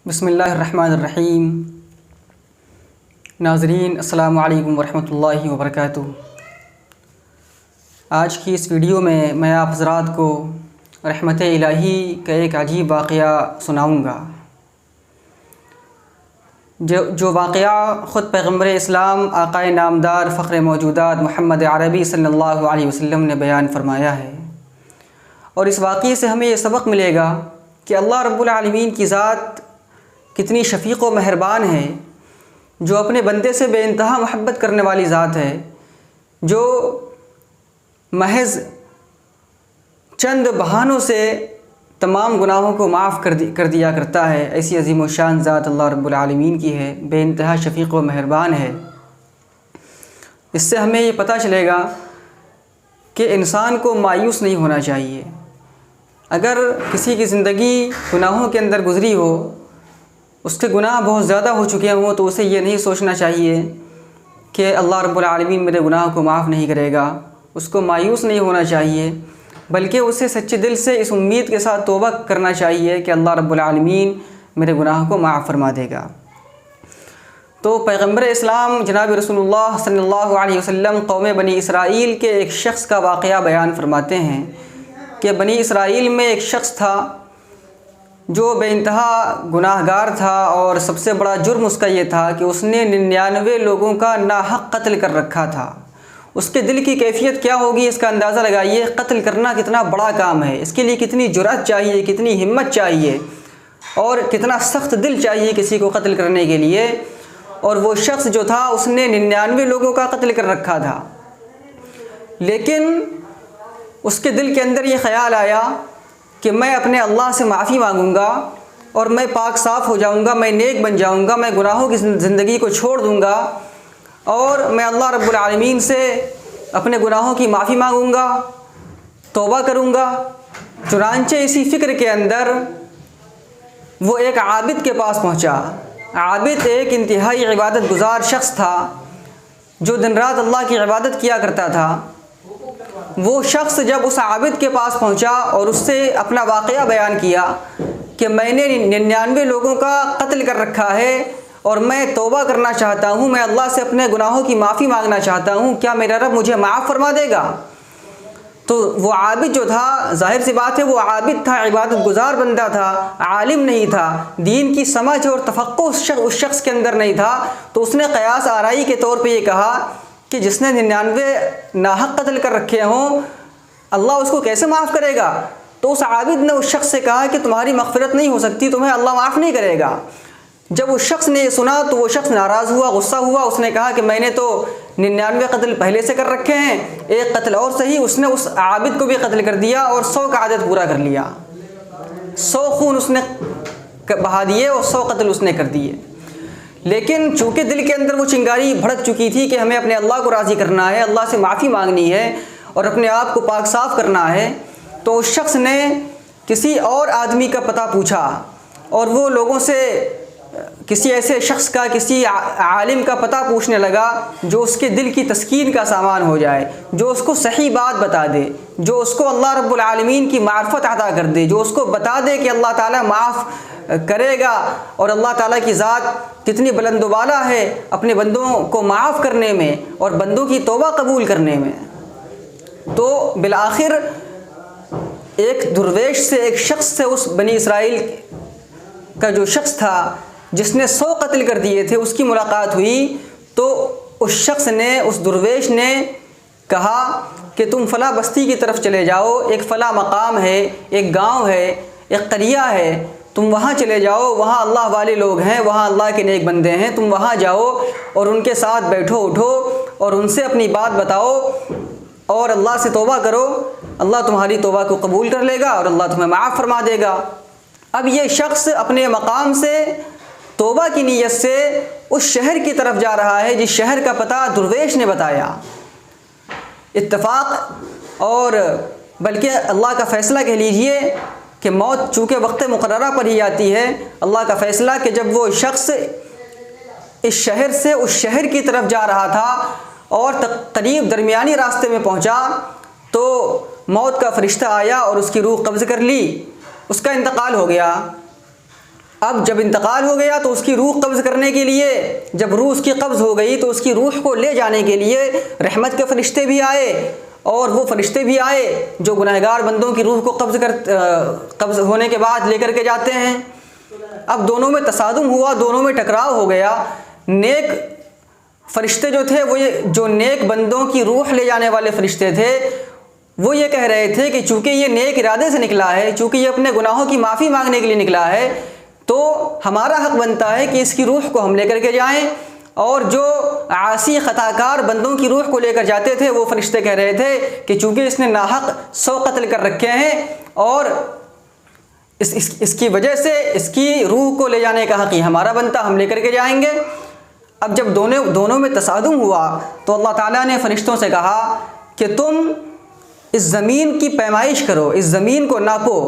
بسم اللہ الرحمن الرحیم۔ ناظرین السلام علیکم ورحمۃ اللہ وبرکاتہ۔ آج کی اس ویڈیو میں آپ حضرات کو رحمت الہی کا ایک عجیب واقعہ سناؤں گا، جو واقعہ خود پیغمبر اسلام آقائے نامدار فخر موجودات محمد عربی صلی اللہ علیہ وسلم نے بیان فرمایا ہے، اور اس واقعے سے ہمیں یہ سبق ملے گا کہ اللہ رب العالمین کی ذات کتنی شفیق و مہربان ہے، جو اپنے بندے سے بے انتہا محبت کرنے والی ذات ہے، جو محض چند بہانوں سے تمام گناہوں کو معاف کر دیا کرتا ہے۔ ایسی عظیم و شان ذات اللہ رب العالمین کی ہے، بے انتہا شفیق و مہربان ہے۔ اس سے ہمیں یہ پتہ چلے گا کہ انسان کو مایوس نہیں ہونا چاہیے۔ اگر کسی کی زندگی گناہوں کے اندر گزری ہو، اس کے گناہ بہت زیادہ ہو چکے ہوں، تو اسے یہ نہیں سوچنا چاہیے کہ اللہ رب العالمین میرے گناہ کو معاف نہیں کرے گا، اس کو مایوس نہیں ہونا چاہیے، بلکہ اسے سچے دل سے اس امید کے ساتھ توبہ کرنا چاہیے کہ اللہ رب العالمین میرے گناہ کو معاف فرما دے گا۔ تو پیغمبر اسلام جناب رسول اللہ صلی اللہ علیہ وسلم قوم بنی اسرائیل کے ایک شخص کا واقعہ بیان فرماتے ہیں کہ بنی اسرائیل میں ایک شخص تھا جو بے انتہا گناہ گار تھا، اور سب سے بڑا جرم اس کا یہ تھا کہ اس نے 99 لوگوں کا ناحق قتل کر رکھا تھا۔ اس کے دل کی کیفیت کیا ہوگی، اس کا اندازہ لگائیے۔ قتل کرنا کتنا بڑا کام ہے، اس کے لیے کتنی جرأت چاہیے، کتنی ہمت چاہیے، اور کتنا سخت دل چاہیے کسی کو قتل کرنے کے لیے۔ اور وہ شخص جو تھا اس نے 99 لوگوں کا قتل کر رکھا تھا، لیکن اس کے دل کے اندر یہ خیال آیا کہ میں اپنے اللہ سے معافی مانگوں گا، اور میں پاک صاف ہو جاؤں گا، میں نیک بن جاؤں گا، میں گناہوں کی زندگی کو چھوڑ دوں گا، اور میں اللہ رب العالمین سے اپنے گناہوں کی معافی مانگوں گا، توبہ کروں گا۔ چنانچہ اسی فکر کے اندر وہ ایک عابد کے پاس پہنچا۔ عابد ایک انتہائی عبادت گزار شخص تھا، جو دن رات اللہ کی عبادت کیا کرتا تھا۔ وہ شخص جب اس عابد کے پاس پہنچا اور اس سے اپنا واقعہ بیان کیا کہ میں نے 99 لوگوں کا قتل کر رکھا ہے، اور میں توبہ کرنا چاہتا ہوں، میں اللہ سے اپنے گناہوں کی معافی مانگنا چاہتا ہوں، کیا میرا رب مجھے معاف فرما دے گا؟ تو وہ عابد جو تھا، ظاہر سی بات ہے وہ عابد تھا، عبادت گزار بندہ تھا، عالم نہیں تھا، دین کی سمجھ اور تفقہ اس شخص کے اندر نہیں تھا۔ تو اس نے قیاس آرائی کے طور پہ یہ کہا کہ جس نے 99 ناحق قتل کر رکھے ہوں، اللہ اس کو کیسے معاف کرے گا؟ تو اس عابد نے اس شخص سے کہا کہ تمہاری مغفرت نہیں ہو سکتی، تمہیں اللہ معاف نہیں کرے گا۔ جب اس شخص نے یہ سنا تو وہ شخص ناراض ہوا، غصہ ہوا۔ اس نے کہا کہ میں نے تو 99 قتل پہلے سے کر رکھے ہیں، ایک قتل اور صحیح۔ اس نے اس عابد کو بھی قتل کر دیا اور 100 کا عدد پورا کر لیا۔ 100 خون اس نے بہا دیے اور 100 قتل اس نے کر دیے۔ لیکن چونکہ دل کے اندر وہ چنگاری بھڑک چکی تھی کہ ہمیں اپنے اللہ کو راضی کرنا ہے، اللہ سے معافی مانگنی ہے، اور اپنے آپ کو پاک صاف کرنا ہے، تو اس شخص نے کسی اور آدمی کا پتہ پوچھا، اور وہ لوگوں سے کسی ایسے شخص کا، کسی عالم کا پتہ پوچھنے لگا جو اس کے دل کی تسکین کا سامان ہو جائے، جو اس کو صحیح بات بتا دے، جو اس کو اللہ رب العالمین کی معرفت عطا کر دے، جو اس کو بتا دے کہ اللہ تعالیٰ معاف کرے گا، اور اللہ تعالیٰ کی ذات کتنی بلند و بالا ہے اپنے بندوں کو معاف کرنے میں اور بندوں کی توبہ قبول کرنے میں۔ تو بالآخر ایک درویش سے، ایک شخص سے، اس بنی اسرائیل کا جو شخص تھا جس نے 100 قتل کر دیے تھے، اس کی ملاقات ہوئی۔ تو اس شخص نے، اس درویش نے کہا کہ تم فلاں بستی کی طرف چلے جاؤ، ایک فلاں مقام ہے، ایک گاؤں ہے، ایک قریہ ہے، تم وہاں چلے جاؤ، وہاں اللہ والے لوگ ہیں، وہاں اللہ کے نیک بندے ہیں، تم وہاں جاؤ اور ان کے ساتھ بیٹھو اٹھو اور ان سے اپنی بات بتاؤ اور اللہ سے توبہ کرو، اللہ تمہاری توبہ کو قبول کر لے گا اور اللہ تمہیں معاف فرما دے گا۔ اب یہ شخص اپنے مقام سے توبہ کی نیت سے اس شہر کی طرف جا رہا ہے جس شہر کا پتہ درویش نے بتایا۔ اتفاق اور بلکہ اللہ کا فیصلہ کہہ لیجئے کہ موت چونکہ وقت مقررہ پر ہی آتی ہے، اللہ کا فیصلہ کہ جب وہ شخص اس شہر سے اس شہر کی طرف جا رہا تھا اور قریب درمیانی راستے میں پہنچا، تو موت کا فرشتہ آیا اور اس کی روح قبض کر لی، اس کا انتقال ہو گیا۔ اب جب انتقال ہو گیا تو اس کی روح قبض کرنے کے لیے، جب روح اس کی قبض ہو گئی تو اس کی روح کو لے جانے کے لیے رحمت کے فرشتے بھی آئے، اور وہ فرشتے بھی آئے جو گنہگار بندوں کی روح کو قبض ہونے کے بعد لے کر کے جاتے ہیں۔ اب دونوں میں تصادم ہوا، دونوں میں ٹکراؤ ہو گیا۔ نیک فرشتے جو تھے، وہ جو نیک بندوں کی روح لے جانے والے فرشتے تھے، وہ یہ کہہ رہے تھے کہ چونکہ یہ نیک ارادے سے نکلا ہے، چونکہ یہ اپنے گناہوں کی معافی مانگنے کے لیے نکلا ہے، تو ہمارا حق بنتا ہے کہ اس کی روح کو ہم لے کر کے جائیں۔ اور جو عاصی خطا کار بندوں کی روح کو لے کر جاتے تھے، وہ فرشتے کہہ رہے تھے کہ چونکہ اس نے ناحق 100 قتل کر رکھے ہیں اور اس کی وجہ سے اس کی روح کو لے جانے کا حق ہی ہمارا بنتا، ہم لے کر کے جائیں گے۔ اب جب دونوں میں تصادم ہوا تو اللہ تعالیٰ نے فرشتوں سے کہا کہ تم اس زمین کی پیمائش کرو، اس زمین کو ناپو،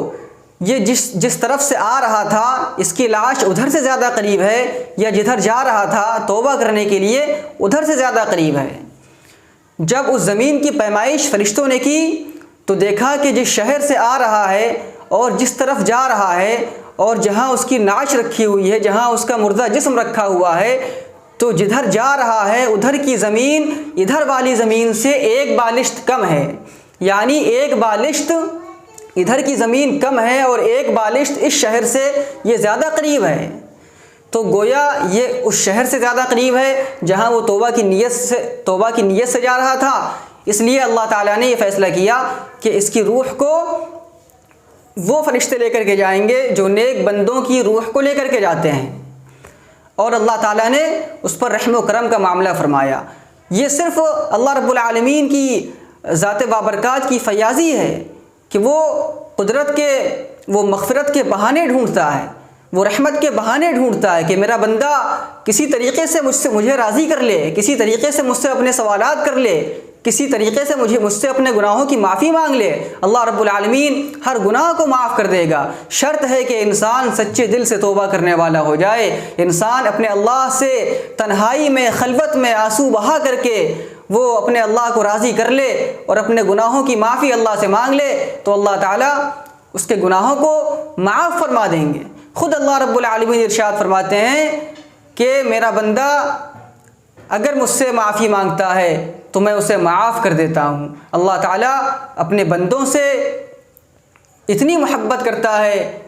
یہ جس طرف سے آ رہا تھا اس کی لاش ادھر سے زیادہ قریب ہے، یا جدھر جا رہا تھا توبہ کرنے کے لیے ادھر سے زیادہ قریب ہے۔ جب اس زمین کی پیمائش فرشتوں نے کی تو دیکھا کہ جس شہر سے آ رہا ہے اور جس طرف جا رہا ہے اور جہاں اس کی نعش رکھی ہوئی ہے، جہاں اس کا مردہ جسم رکھا ہوا ہے، تو جدھر جا رہا ہے ادھر کی زمین ادھر والی زمین سے 1 بالشت کم ہے، یعنی 1 بالشت ادھر کی زمین کم ہے اور 1 بالشت اس شہر سے یہ زیادہ قریب ہے۔ تو گویا یہ اس شہر سے زیادہ قریب ہے جہاں وہ توبہ کی نیت سے جا رہا تھا۔ اس لیے اللہ تعالیٰ نے یہ فیصلہ کیا کہ اس کی روح کو وہ فرشتے لے کر کے جائیں گے جو نیک بندوں کی روح کو لے کر کے جاتے ہیں، اور اللہ تعالیٰ نے اس پر رحم و کرم کا معاملہ فرمایا۔ یہ صرف اللہ رب العالمین کی ذات بابرکات کی فیاضی ہے کہ وہ قدرت کے، وہ مغفرت کے بہانے ڈھونڈتا ہے، وہ رحمت کے بہانے ڈھونڈتا ہے کہ میرا بندہ کسی طریقے سے مجھے راضی کر لے، کسی طریقے سے مجھ سے اپنے سوالات کر لے، کسی طریقے سے مجھ سے اپنے گناہوں کی معافی مانگ لے۔ اللہ رب العالمین ہر گناہ کو معاف کر دے گا، شرط ہے کہ انسان سچے دل سے توبہ کرنے والا ہو جائے، انسان اپنے اللہ سے تنہائی میں، خلوت میں آنسو بہا کر کے وہ اپنے اللہ کو راضی کر لے اور اپنے گناہوں کی معافی اللہ سے مانگ لے، تو اللہ تعالیٰ اس کے گناہوں کو معاف فرما دیں گے۔ خود اللہ رب العالمین ارشاد فرماتے ہیں کہ میرا بندہ اگر مجھ سے معافی مانگتا ہے تو میں اسے معاف کر دیتا ہوں۔ اللہ تعالیٰ اپنے بندوں سے اتنی محبت کرتا ہے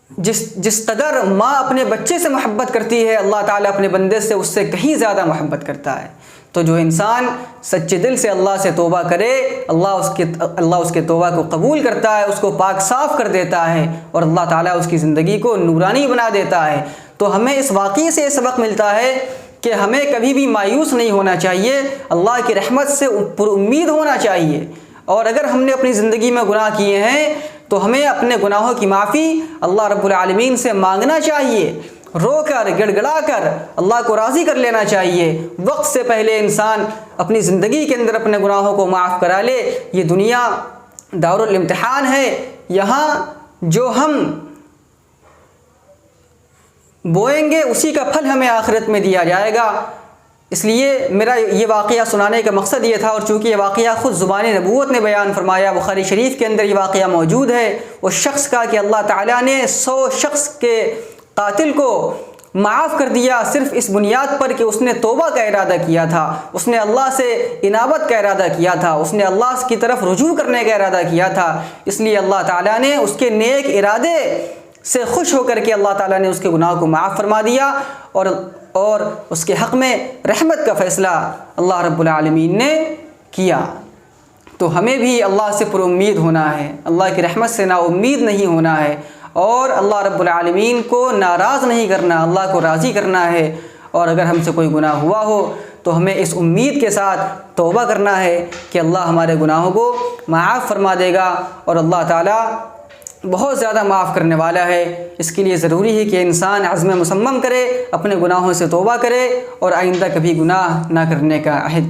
جس قدر ماں اپنے بچے سے محبت کرتی ہے، اللہ تعالیٰ اپنے بندے سے اس سے کہیں زیادہ محبت کرتا ہے۔ تو جو انسان سچے دل سے اللہ سے توبہ کرے، اللہ اس کے توبہ کو قبول کرتا ہے، اس کو پاک صاف کر دیتا ہے، اور اللہ تعالیٰ اس کی زندگی کو نورانی بنا دیتا ہے۔ تو ہمیں اس واقعے سے یہ سبق ملتا ہے کہ ہمیں کبھی بھی مایوس نہیں ہونا چاہیے، اللہ کی رحمت سے پر امید ہونا چاہیے، اور اگر ہم نے اپنی زندگی میں گناہ کیے ہیں تو ہمیں اپنے گناہوں کی معافی اللہ رب العالمین سے مانگنا چاہیے، رو کر گڑ گڑا کر اللہ کو راضی کر لینا چاہیے۔ وقت سے پہلے انسان اپنی زندگی کے اندر اپنے گناہوں کو معاف کرا لے۔ یہ دنیا دار الامتحان ہے، یہاں جو ہم بوئیں گے اسی کا پھل ہمیں آخرت میں دیا جائے گا۔ اس لیے میرا یہ واقعہ سنانے کا مقصد یہ تھا، اور چونکہ یہ واقعہ خود زبان نبوت نے بیان فرمایا، بخاری شریف کے اندر یہ واقعہ موجود ہے، اس شخص کا کہ اللہ تعالیٰ نے 100 شخص کے قاتل کو معاف کر دیا صرف اس بنیاد پر کہ اس نے توبہ کا ارادہ کیا تھا، اس نے اللہ سے انابت کا ارادہ کیا تھا، اس نے اللہ کی طرف رجوع کرنے کا ارادہ کیا تھا۔ اس لیے اللہ تعالیٰ نے اس کے نیک ارادے سے خوش ہو کر کے اللہ تعالیٰ نے اس کے گناہ کو معاف فرما دیا، اور اس کے حق میں رحمت کا فیصلہ اللہ رب العالمین نے کیا۔ تو ہمیں بھی اللہ سے پر امید ہونا ہے، اللہ کی رحمت سے نا امید نہیں ہونا ہے، اور اللہ رب العالمین کو ناراض نہیں کرنا، اللہ کو راضی کرنا ہے۔ اور اگر ہم سے کوئی گناہ ہوا ہو تو ہمیں اس امید کے ساتھ توبہ کرنا ہے کہ اللہ ہمارے گناہوں کو معاف فرما دے گا، اور اللہ تعالیٰ بہت زیادہ معاف کرنے والا ہے۔ اس کے لیے ضروری ہے کہ انسان عزم مصمم کرے، اپنے گناہوں سے توبہ کرے، اور آئندہ کبھی گناہ نہ کرنے کا عہد کرے۔